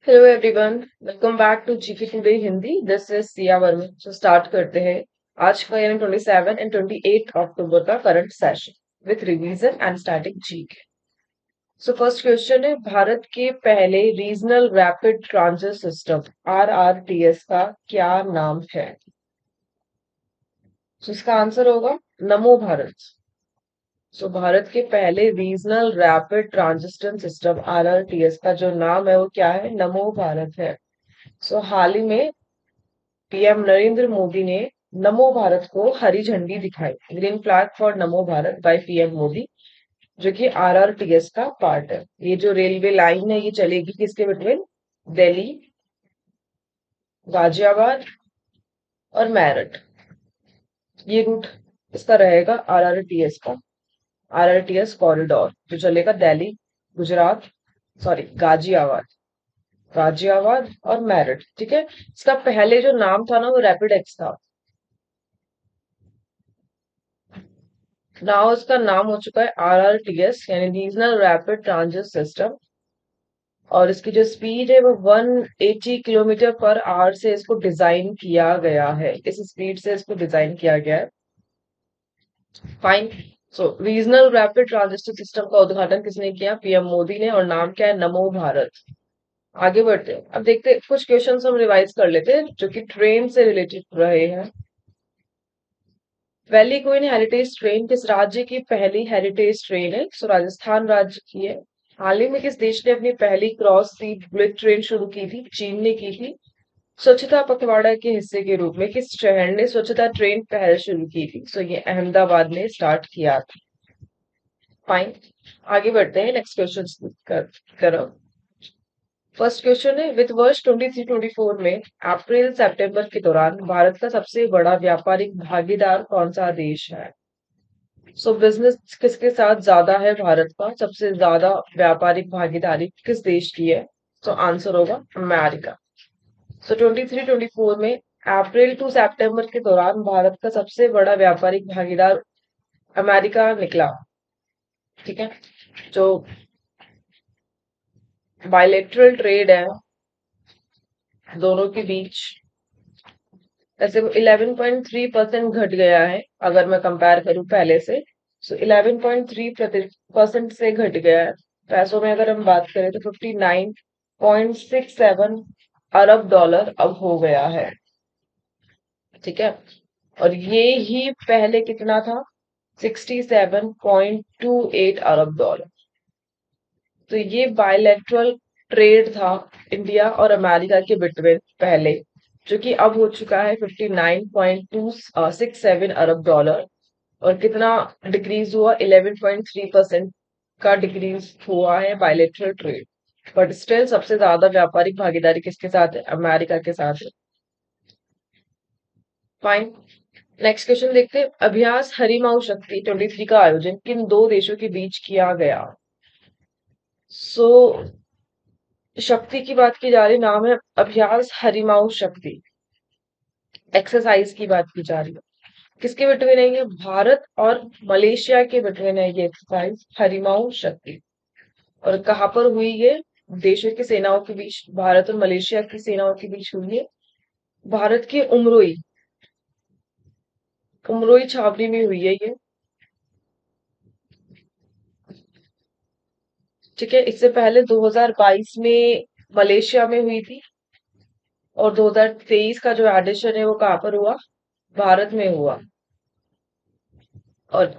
Hello everyone, welcome back to GK today Hindi. This is Siya Verma. तो start करते हैं आज का यानी 27 एंड 28 अक्टूबर का current session with revision and static GK. So first question है, भारत के पहले regional rapid transit system RRTS का क्या नाम है? सो इसका आंसर होगा नमो भारत। सो भारत के पहले regional rapid transition system RRTS का जो नाम है वो क्या है? नमो भारत है। सो हाल ही में पीएम नरेंद्र मोदी ने नमो भारत को हरी झंडी दिखाई, green flag for NaMo Bharat by PM Modi, जो कि आरआरटीएस का पार्ट है। ये जो रेलवे लाइन है ये चलेगी किसके बिटवीन? दिल्ली, गाजियाबाद और मेरठ। ये रूट इसका रहेगा आरआरटीएस का, आरआरटीएस कॉरिडोर जो चलेगा दिल्ली, गुजरात, सॉरी गाजियाबाद, गाजियाबाद और मेरठ। ठीक है, इसका पहले जो नाम था ना वो रैपिड एक्स था। नाउ इसका नाम हो चुका है आरआरटीएस यानी रीजनल रैपिड ट्रांजिट सिस्टम। और इसकी जो स्पीड है वो 180 किलोमीटर पर आवर से इसको डिजाइन किया गया है, इस स्पीड से इसको डिजाइन किया गया है। फाइन। सो रीजनल रैपिड ट्रांजिट सिस्टम का उद्घाटन किसने किया? पीएम मोदी ने। और नाम क्या है? नमो भारत। आगे बढ़ते हैं, अब देखते हैं कुछ क्वेश्चंस हम रिवाइज कर लेते हैं जो कि ट्रेन से रिलेटेड रहे हैं। वैली क्वीन हेरिटेज ट्रेन किस राज्य की पहली हेरिटेज ट्रेन है? सो राजस्थान राज्य की है। हाल ही में किस देश ने अपनी पहली क्रॉस सी बुलेट ट्रेन शुरू की थी? चीन ने की थी। स्वच्छता पखवाड़ा के हिस्से के रूप में किस शहर ने स्वच्छता ट्रेन पहल शुरू की थी? सो ये अहमदाबाद ने स्टार्ट किया था। फाइन। आगे बढ़ते हैं नेक्स्ट क्वेश्चन करो। फर्स्ट क्वेश्चन है, वित्त वर्ष 23-24 में अप्रैल सितंबर के दौरान भारत का सबसे बड़ा व्यापारिक भागीदार कौन सा देश है? सो बिजनेस किसके साथ ज्यादा है? भारत का सबसे ज्यादा व्यापारिक भागीदारी किस देश की है? तो आंसर होगा अमेरिका। सो 23-24 में अप्रैल टू सितंबर के दौरान भारत का सबसे बड़ा व्यापारिक भागीदार अमेरिका निकला। ठीक है, जो बायलेटरल ट्रेड है दोनों के बीच, ऐसे वो 11.3% घट गया है अगर मैं कंपेयर करूं पहले से। सो 11.3% से घट गया है। पैसों में अगर हम बात करें तो 59.67 अरब डॉलर अब हो गया है। ठीक है, और ये ही पहले कितना था? 67.28 अरब डॉलर। तो ये बायलैटरल ट्रेड था इंडिया और अमेरिका के बिटवीन पहले, जो कि अब हो चुका है 59.267 अरब डॉलर। और कितना डिक्रीज हुआ? 11.3% का डिक्रीज हुआ है बायलैटरल ट्रेड। बट स्टिल सबसे ज्यादा व्यापारिक भागीदारी किसके साथ है? अमेरिका के साथ है। फाइन। नेक्स्ट क्वेश्चन देखते हैं, अभ्यास हरिमाऊ शक्ति 23 का आयोजन किन दो देशों के बीच किया गया? सो शक्ति की बात की जा रही, नाम है अभ्यास हरिमाऊ शक्ति। एक्सरसाइज की बात की जा रही है। किसके बिटवीन है ये? भारत और मलेशिया के बिटवीन है ये एक्सरसाइज हरिमाऊ शक्ति। और कहाँ पर हुई ये? देशों की सेनाओं के बीच, भारत और मलेशिया की सेनाओं के बीच हुई है। भारत के उमरोई, उमरोई छावनी में हुई है ये। ठीक है, इससे पहले 2022 में मलेशिया में हुई थी। और 2023 का जो एडिशन है वो कहाँ पर हुआ? भारत में हुआ। और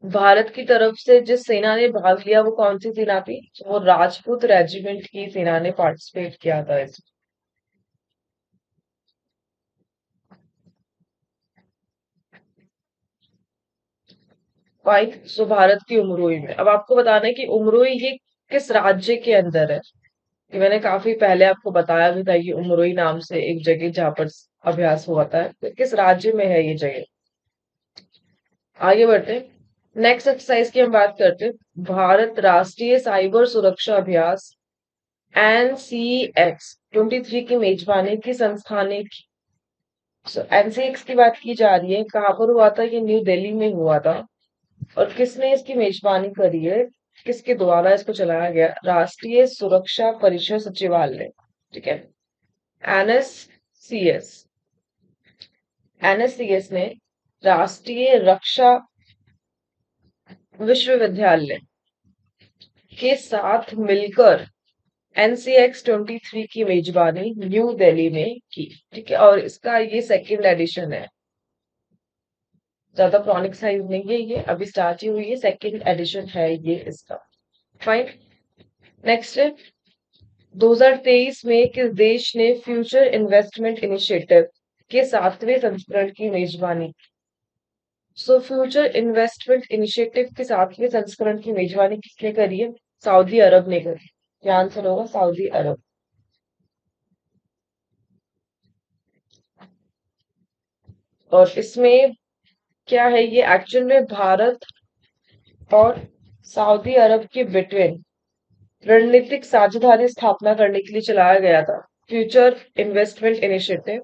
भारत की तरफ से जिस सेना ने भाग लिया वो कौन सी सेना थी? तो वो राजपूत रेजिमेंट की सेना ने पार्टिसिपेट किया था इसमें। फाइन। सो भारत की उमरोई में। अब आपको बताना है कि उमरोई ये किस राज्य के अंदर है। कि मैंने काफी पहले आपको बताया भी था कि उमरोई नाम से एक जगह जहाँ पर अभ्यास हुआ था, तो किस राज्य में है ये जगह? आगे बढ़ते हैं, नेक्स्ट एक्सरसाइज की हम बात करते हैं। भारत राष्ट्रीय साइबर सुरक्षा अभ्यास NCX-23 की मेजबानी किस संस्था ने की? NCX की बात की जा रही है, कहाँ पर हुआ था? ये न्यू दिल्ली में हुआ था। और किसने इसकी मेजबानी करी है? किसके द्वारा इसको चलाया गया? राष्ट्रीय सुरक्षा परिषद सचिवालय। ठीक है। एनएससीएस एनएससीएस ने राष्ट्रीय रक्षा विश्वविद्यालय के साथ मिलकर NCX-23 की मेजबानी न्यू दिल्ली में की। ठीक है, और इसका ये सेकंड एडिशन है, ज्यादा क्रॉनिक साइज नहीं है, ये अभी स्टार्ट ही हुई है, सेकंड एडिशन है ये इसका। फाइन। नेक्स्ट है 2023 में किस देश ने फ्यूचर इन्वेस्टमेंट इनिशिएटिव के 7वें संस्करण की मेजबानी की? सो फ्यूचर इन्वेस्टमेंट इनिशिएटिव के 7वें संस्करण की मेजबानी किसने करी है? सऊदी अरब ने करी। क्या आंसर होगा? सऊदी अरब। और इसमें क्या है, ये एक्चुअल में भारत और सऊदी अरब के बिटवीन रणनीतिक साझेदारी स्थापना करने के लिए चलाया गया था, फ्यूचर इन्वेस्टमेंट इनिशिएटिव।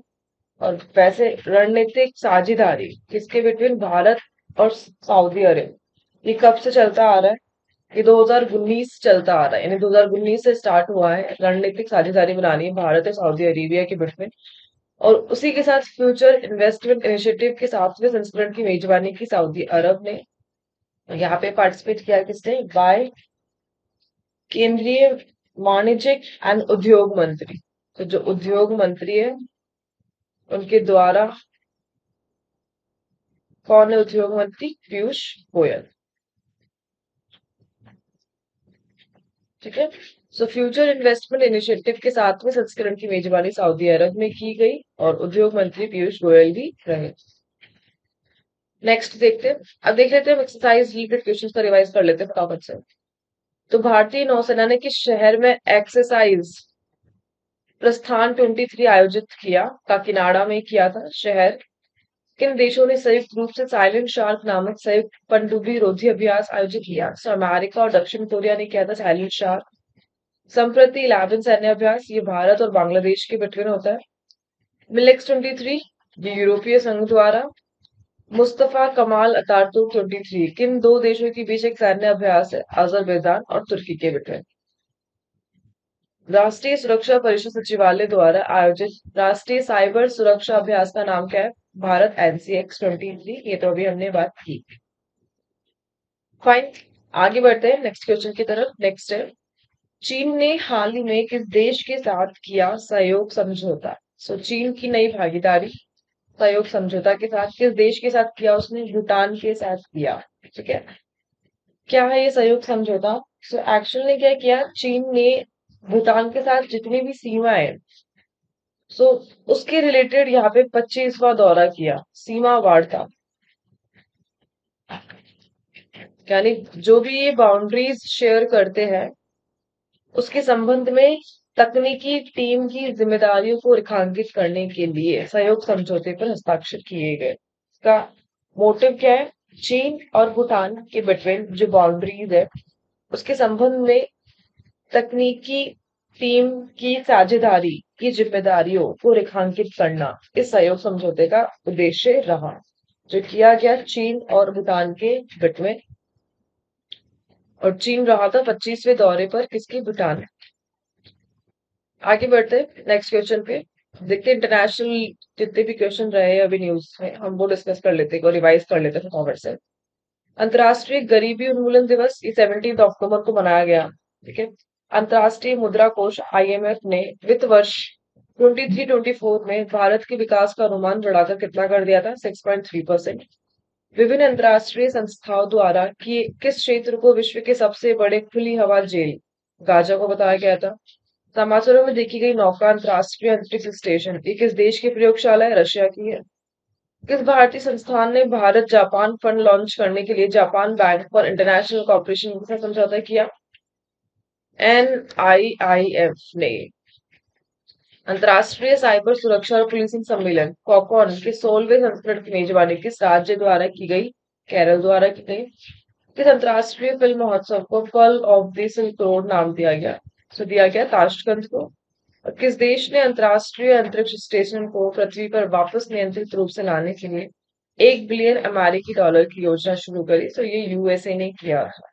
और वैसे रणनीतिक साझेदारी किसके बिटवीन? भारत और सऊदी अरब। ये कब से चलता आ रहा है? ये 2019 चलता आ रहा है, यानी 2019 से स्टार्ट हुआ है रणनीतिक साझेदारी बनानी है भारत और सऊदी अरेबिया के बिटवीन। और उसी के साथ फ्यूचर इन्वेस्टमेंट इनिशिएटिव के 7वें संस्करण की मेजबानी की सऊदी अरब ने। यहाँ पे पार्टिसिपेट किया किसने? बाय केंद्रीय वाणिज्यिक एंड उद्योग मंत्री। तो जो उद्योग मंत्री है उनके द्वारा, कौन है उद्योग मंत्री? पीयूष गोयल। ठीक है। सो फ्यूचर इन्वेस्टमेंट इनिशिएटिव के 7वें संस्करण की मेजबानी सऊदी अरब में की गई और उद्योग मंत्री पीयूष गोयल भी रहे। नेक्स्ट देखते हैं, अब देख लेते हैं एक्सरसाइज रिलेटेड क्वेश्चंस का रिवाइज कर लेते हैं फटाफट से। तो भारतीय नौसेना ने किस शहर में एक्सरसाइज प्रस्थान 23 आयोजित किया? काकीनाडा में किया था शहर। किन देशों ने संयुक्त रूप से साइलेंट शार्क नामक संयुक्त पनडुब्बी रोधी अभ्यास आयोजित किया? सो अमेरिका और दक्षिण कोरिया ने किया था साइलेंट शार्क। संप्रति 11 सैन्य अभ्यास, ये भारत और बांग्लादेश के बिटवीन होता है। मिलेक्स 23, ये यूरोपीय संघ द्वारा। मुस्तफा कमाल अतातुर्क 23, किन दो देशों के बीच एक सैन्य अभ्यास है? अजरबैजान और तुर्की के बिटवीन। राष्ट्रीय सुरक्षा परिषद सचिवालय द्वारा आयोजित राष्ट्रीय साइबर सुरक्षा अभ्यास का नाम क्या है? भारत NCX-23, ये तो अभी हमने बात की। फाइन, आगे बढ़ते हैं नेक्स्ट क्वेश्चन की तरफ। नेक्स्ट है, चीन ने हाल ही में किस देश के साथ किया सहयोग समझौता? सो चीन की नई भागीदारी सहयोग समझौता के साथ किस देश के साथ किया? उसने भूटान के साथ किया। ठीक है, क्या है ये सहयोग समझौता? सो एक्चुअल ने क्या किया, चीन ने भूटान के साथ जितनी भी सीमा है, सो उसके रिलेटेड यहाँ पे 25वां दौरा किया, सीमा वार्ता। यानी जो भी ये बाउंड्रीज शेयर करते हैं उसके संबंध में तकनीकी टीम की जिम्मेदारियों को रेखांकित करने के लिए सहयोग समझौते पर हस्ताक्षर किए गए। इसका मोटिव क्या है? चीन और भूटान के बिटवीन जो बाउंड्रीज है उसके संबंध में तकनीकी टीम की साझेदारी की जिम्मेदारियों को रेखांकित करना इस सहयोग समझौते का उद्देश्य रहा, जो किया गया चीन और भूटान के बिटवीन। और चीन रहा था 25वें दौरे पर किसके? भूटान। आगे बढ़ते हैं नेक्स्ट क्वेश्चन पे। देखते इंटरनेशनल जितने भी क्वेश्चन रहे हैं अभी न्यूज में, हम वो डिस्कस कर लेते हैं और रिवाइज कर लेते हैं फटाफट से। अंतर्राष्ट्रीय गरीबी उन्मूलन दिवस ये 17 अक्टूबर को मनाया गया। ठीक है। अंतर्राष्ट्रीय मुद्रा कोष IMF ने वित्त वर्ष 23-24 में भारत के विकास का अनुमान बढ़ाकर कितना कर दिया था? 6.3%। विभिन्न अंतर्राष्ट्रीय संस्थाओं द्वारा किस क्षेत्र को विश्व के सबसे बड़े खुली हवा जेल गाजा को बताया गया था? समाचारों में देखी गई नौका अंतर्राष्ट्रीय अंतरिक्ष स्टेशन ये किस देश की प्रयोगशाला है? रशिया की है। किस भारतीय संस्थान ने भारत जापान फंड लॉन्च करने के लिए Japan bank for international corporation के साथ समझौता किया? NIIF ने। अंतर्राष्ट्रीय साइबर सुरक्षा और पुलिसिंग सम्मेलन कॉकॉन के 16वें संस्करण की मेजबानी किस राज्य द्वारा की गई? केरल द्वारा की गई। किस अंतर्राष्ट्रीय फिल्म महोत्सव को pearl of the silk road नाम दिया गया? सो दिया गया ताशकंद को। और किस देश ने अंतर्राष्ट्रीय अंतरिक्ष स्टेशन को पृथ्वी पर वापस नियंत्रित रूप से लाने के लिए $1 बिलियन अमेरिकी की योजना शुरू करी? तो ये USA ने किया था।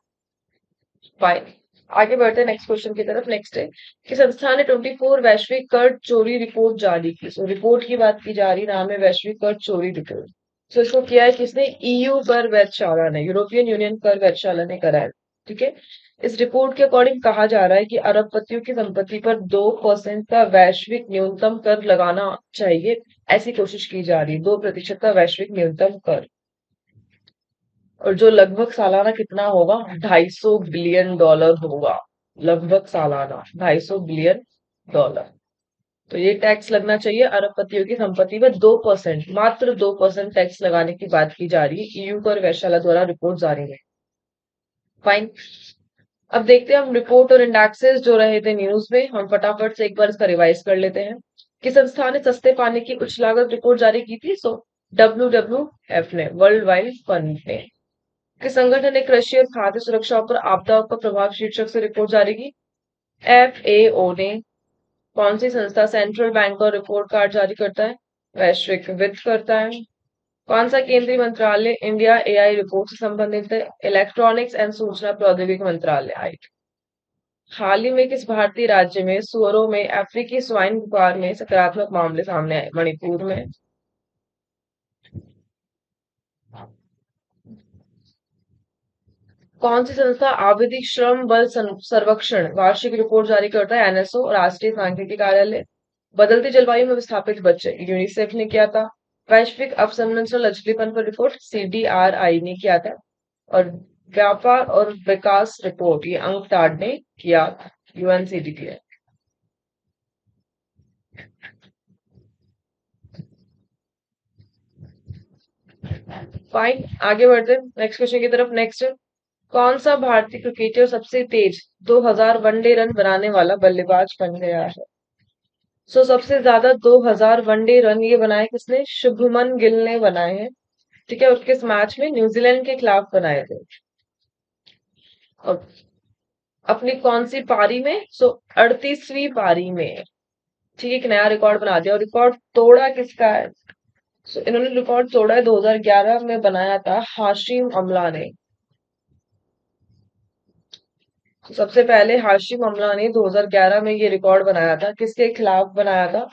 फाइन, आगे बढ़ते हैं नेक्स्ट क्वेश्चन की तरफ। नेक्स्ट है कि संस्थान ने 24 वैश्विक कर चोरी रिपोर्ट जारी की। सो रिपोर्ट की बात की जा रही, नाम है वैश्विक कर चोरी रिपोर्ट। सो इसको किया है किसने? ईयू कर वेधशाला ने, यूरोपियन यूनियन कर वेधशाला ने करा है। ठीक है। इस रिपोर्ट के अकॉर्डिंग कहा जा रहा है कि अरबपतियों की संपत्ति पर 2% का वैश्विक न्यूनतम कर लगाना चाहिए, ऐसी कोशिश की जा रही है। 2% का वैश्विक न्यूनतम कर, और जो लगभग सालाना कितना होगा? 250 बिलियन डॉलर होगा। लगभग सालाना 250 बिलियन डॉलर। तो ये टैक्स लगना चाहिए अरबपतियों की संपत्ति में। 2%, मात्र 2% टैक्स लगाने की बात की जा रही है। ईयू कर वेधशाला द्वारा रिपोर्ट जारी है। फाइन। अब देखते हैं हम रिपोर्ट और इंडेक्सेस जो रहे थे न्यूज में, हम फटाफट से एक बार इसका रिवाइज कर लेते हैं। कि संस्थान ने सस्ते पानी की उच्च लागत रिपोर्ट जारी की थी। सो WWF ने, वर्ल्ड वाइड फंड ने। कि संगठन ने कृषि और खाद्य सुरक्षा पर आपदाओं का प्रभाव शीर्षक से रिपोर्ट जारी की। FAO ने। कौन सी संस्था सेंट्रल बैंक और रिपोर्ट कार्ड जारी करता है? वैश्विक वित्त करता है। कौन सा केंद्रीय मंत्रालय इंडिया AI रिपोर्ट से संबंधित है? इलेक्ट्रॉनिक्स एंड सूचना प्रौद्योगिकी मंत्रालय आई। हाल ही में किस भारतीय राज्य में सुअरों में अफ्रीकी स्वाइन बुखार में सकारात्मक मामले सामने आए? मणिपुर में। कौन सी संस्था आवधिक श्रम बल सर्वेक्षण वार्षिक रिपोर्ट जारी करता है? NSO, राष्ट्रीय सांख्यिकी कार्यालय। बदलती जलवायु में विस्थापित बच्चे, यूनिसेफ ने किया था। वैश्विक अवसंरचना लचीलेपन पर रिपोर्ट, CDRI ने किया था। और व्यापार और विकास रिपोर्ट, ये UNCTAD ने किया, UNCDP है। फाइन, आगे बढ़ते हैं नेक्स्ट क्वेश्चन की तरफ। नेक्स्ट, कौन सा भारतीय क्रिकेटर सबसे तेज 2000 वनडे रन बनाने वाला बल्लेबाज बन गया है? सो सबसे ज्यादा 2000 वनडे रन ये बनाए किसने? शुभमन गिल ने बनाए हैं। ठीक है। और किस मैच में? न्यूजीलैंड के खिलाफ बनाए थे। और अपनी कौन सी पारी में? सो 38वीं पारी में। ठीक है, एक नया रिकॉर्ड बना दिया। और रिकॉर्ड तोड़ा किसका है? सो इन्होंने रिकॉर्ड तोड़ा है, 2011 में बनाया था हाशिम अमला ने। सबसे पहले हाशिम अमला ने 2011 में ये रिकॉर्ड बनाया था। किसके खिलाफ बनाया था?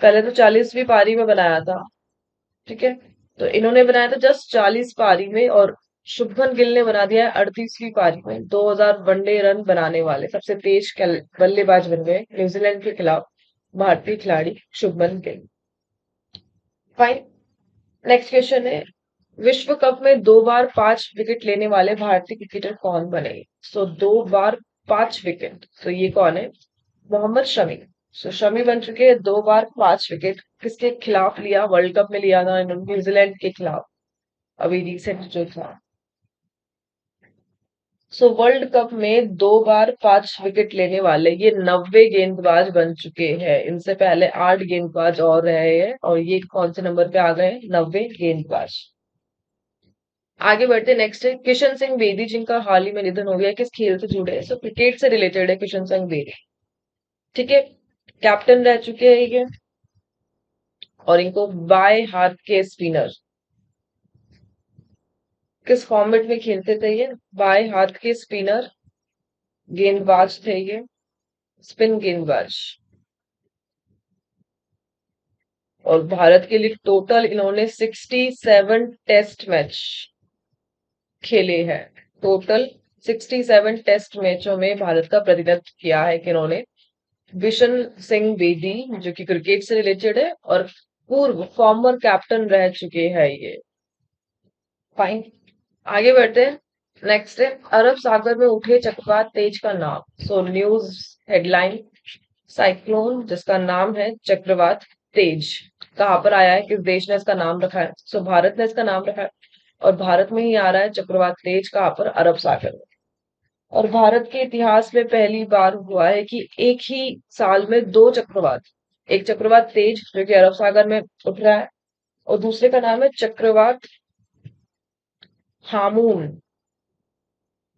पहले तो 40वीं पारी में बनाया था। ठीक है। तो इन्होंने बनाया था जस्ट 40 पारी में, और शुभमन गिल ने बना दिया है 38वीं पारी में। 2000 वनडे रन बनाने वाले सबसे तेज बल्लेबाज बन गए न्यूजीलैंड के खिलाफ भारतीय खिलाड़ी Shubman Gill. Fine. Next question है, विश्व कप में 2 बार 5 विकेट लेने वाले भारतीय क्रिकेटर कौन बने? सो 2 बार 5 विकेट, तो ये कौन है? मोहम्मद शमी। सो शमी बन चुके हैं 2 बार 5 विकेट। किसके खिलाफ लिया? वर्ल्ड कप में लिया था इन्होंने, न्यूजीलैंड के खिलाफ, अभी रिसेंट जो था। सो वर्ल्ड कप में 2 बार 5 विकेट लेने वाले ये 90 गेंदबाज बन चुके हैं। इनसे पहले 8 गेंदबाज और रहे हैं, और ये कौन से नंबर पे आ गए? 90 गेंदबाज। आगे बढ़ते नेक्स्ट है, किशन सिंह बेदी जिनका हाल ही में निधन हो गया, किस खेल से जुड़े हैं? सो क्रिकेट से रिलेटेड है किशन सिंह बेदी। ठीक है। कैप्टन रह चुके हैं ये, और इनको बाएं हाथ के स्पिनर, किस फॉर्मेट में खेलते थे ये? बाएं हाथ के स्पिनर गेंदबाज थे ये, स्पिन गेंदबाज। और भारत के लिए टोटल इन्होंने 67 टेस्ट मैच खेले हैं। टोटल 67 टेस्ट मैचों में भारत का प्रतिनिधित्व किया है कि इन्होंने। बिशन सिंह बेदी जो कि क्रिकेट से रिलेटेड है, और पूर्व फॉर्मर कैप्टन रह चुके हैं ये। फाइन, आगे बढ़ते हैं। नेक्स्ट है, अरब सागर में उठे चक्रवात तेज का नाम। सो न्यूज हेडलाइन, साइक्लोन जिसका नाम है चक्रवात तेज, कहाँ पर आया है? किस देश ने इसका नाम रखा है? सो भारत ने इसका नाम रखा है, और भारत में ही आ रहा है चक्रवात तेज। कहाँ पर? अरब सागर में। और भारत के इतिहास में पहली बार हुआ है कि एक ही साल में 2 चक्रवात, एक चक्रवात तेज जो कि अरब सागर में उठ रहा है, और दूसरे का नाम है चक्रवात हामून।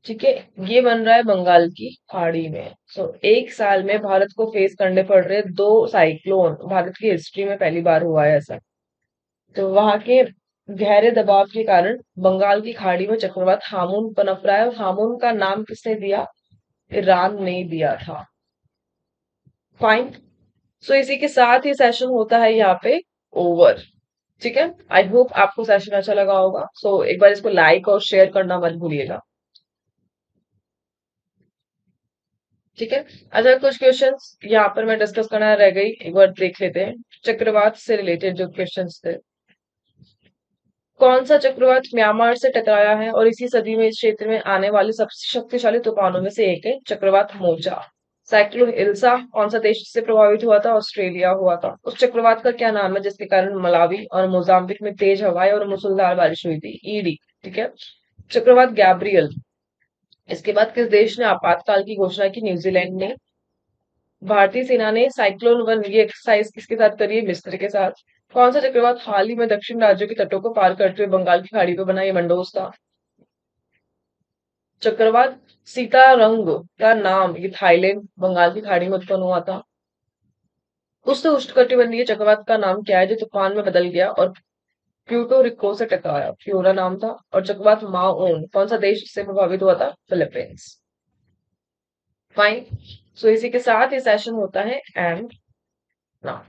ठीक है। ये बन रहा है बंगाल की खाड़ी में। सो एक साल में भारत को फेस करने पड़ रहे 2 साइक्लोन, भारत की हिस्ट्री में पहली बार हुआ है ऐसा। तो वहां के गहरे दबाव के कारण बंगाल की खाड़ी में चक्रवात हामून पनप रहा है। और हामून का नाम किसने दिया? ईरान ने दिया था। फाइन। सो इसी के साथ ही सेशन होता है यहाँ पे ओवर। ठीक है, आई होप आपको सेशन अच्छा लगा होगा। सो एक बार इसको लाइक और शेयर करना मत भूलिएगा। ठीक है। अच्छा, कुछ क्वेश्चंस यहाँ पर मैं डिस्कस करना रह गई, एक बार देख लेते हैं। चक्रवात से रिलेटेड जो क्वेश्चंस थे। कौन सा चक्रवात म्यांमार से टकराया है और इसी सदी में इस क्षेत्र में आने वाले सबसे शक्तिशाली तूफानों में से एक है चक्रवात मोजा। साइक्लोन इल्सा कौन सा देश से प्रभावित हुआ था? ऑस्ट्रेलिया हुआ था। उस चक्रवात का क्या नाम है जिसके कारण मलावी और मोजाम्बिक में तेज हवाएं और मूसलाधार बारिश हुई थी? ईडी। ठीक है। चक्रवात गैब्रियल। इसके बाद किस देश ने आपातकाल की घोषणा की? न्यूजीलैंड ने। भारतीय सेना ने साइक्लोन वन ये एक्सरसाइज किसके साथ करी है? मिस्र के साथ। कौन सा चक्रवात हाल ही में दक्षिण राज्यों के तटों को पार करते हुए बंगाल की खाड़ी को बना? ये मंडोज था। चक्रवात सीतारंग का नाम ये थाईलैंड बंगाल की खाड़ी में उत्पन्न हुआ था। उस उष्णकटिबंधीय चक्रवात का नाम क्या है जो तूफान में बदल गया और प्यूर्टो रिको से टकराया? फ्योरा नाम था। और चक्रवात माओन कौन सा देश से प्रभावित हुआ था? फिलीपींस। फाइन। सो इसी के साथ ये सेशन होता है एंड नाउ।